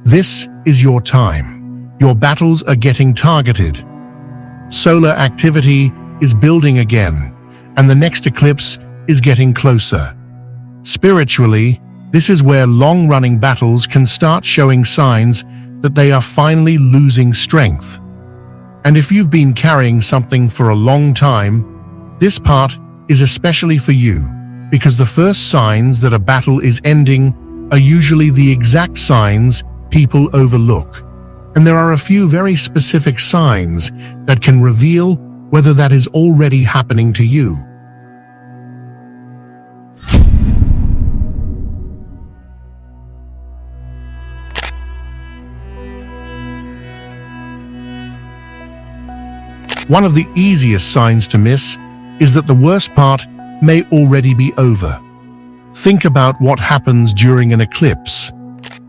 This is your time. Your battles are getting targeted. Solar activity is building again, and the next eclipse is getting closer. Spiritually, this is where long-running battles can start showing signs that they are finally losing strength. And if you've been carrying something for a long time, this part is especially for you, because the first signs that a battle is ending are usually the exact signs people overlook. And there are a few very specific signs that can reveal whether that is already happening to you. One of the easiest signs to miss is that the worst part may already be over. Think about what happens during an eclipse.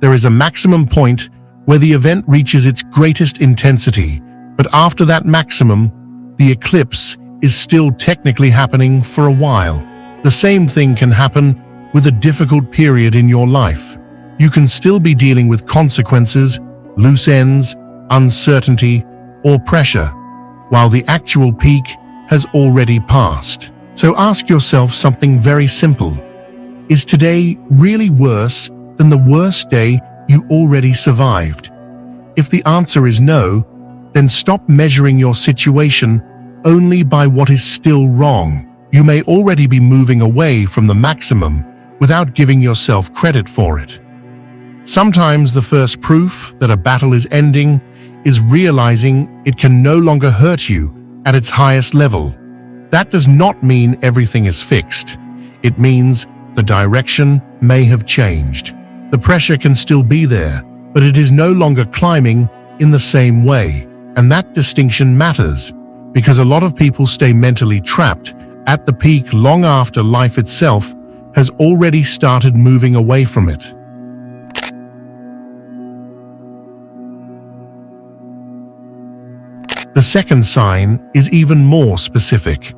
There is a maximum point where the event reaches its greatest intensity, but after that maximum, the eclipse is still technically happening for a while. The same thing can happen with a difficult period in your life. You can still be dealing with consequences, loose ends, uncertainty, or pressure, while the actual peak has already passed. So ask yourself something very simple. Is today really worse than the worst day you already survived? If the answer is no, then stop measuring your situation only by what is still wrong. You may already be moving away from the maximum without giving yourself credit for it. Sometimes the first proof that a battle is ending is realizing it can no longer hurt you at its highest level. That does not mean everything is fixed. It means the direction may have changed. The pressure can still be there, but it is no longer climbing in the same way. And that distinction matters, because a lot of people stay mentally trapped at the peak long after life itself has already started moving away from it. The second sign is even more specific.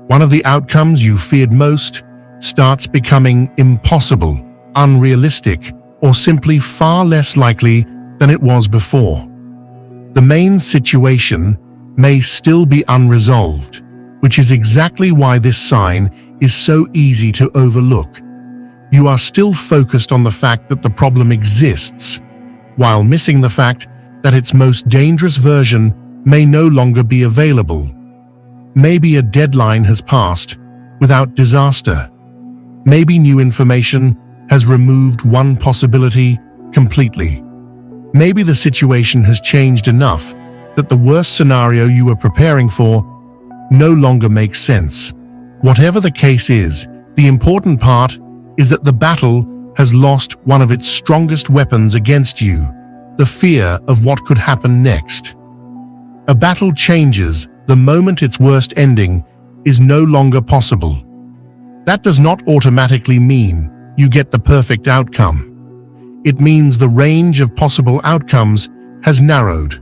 One of the outcomes you feared most starts becoming impossible, unrealistic, or simply far less likely than it was before. The main situation may still be unresolved, which is exactly why this sign is so easy to overlook. You are still focused on the fact that the problem exists, while missing the fact that its most dangerous version may no longer be available. Maybe a deadline has passed without disaster. Maybe new information has removed one possibility completely. Maybe the situation has changed enough that the worst scenario you were preparing for no longer makes sense. Whatever the case is, the important part is that the battle has lost one of its strongest weapons against you, the fear of what could happen next. A battle changes the moment its worst ending is no longer possible. That does not automatically mean you get the perfect outcome. It means the range of possible outcomes has narrowed.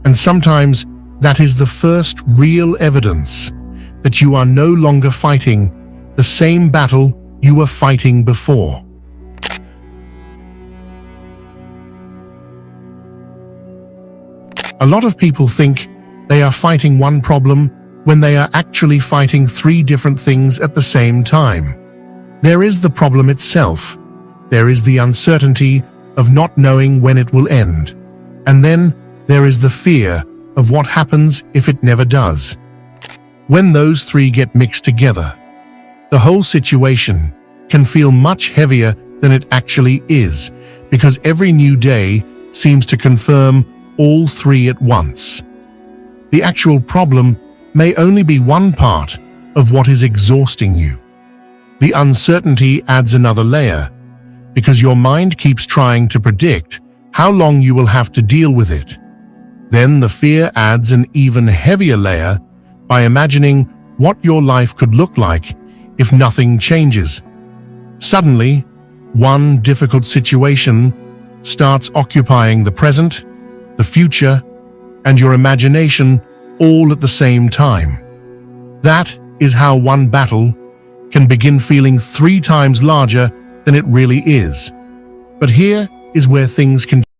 And sometimes that is the first real evidence that you are no longer fighting the same battle you were fighting before. A lot of people think they are fighting one problem when they are actually fighting three different things at the same time. There is the problem itself. There is the uncertainty of not knowing when it will end. And then there is the fear of what happens if it never does. When those three get mixed together, the whole situation can feel much heavier than it actually is, because every new day seems to confirm all three at once. The actual problem may only be one part of what is exhausting you. The uncertainty adds another layer, because your mind keeps trying to predict how long you will have to deal with it. Then the fear adds an even heavier layer by imagining what your life could look like if nothing changes. Suddenly, one difficult situation starts occupying the present, the future, and your imagination all at the same time. That is how one battle can begin feeling 3 times larger than it really is. But here is where things can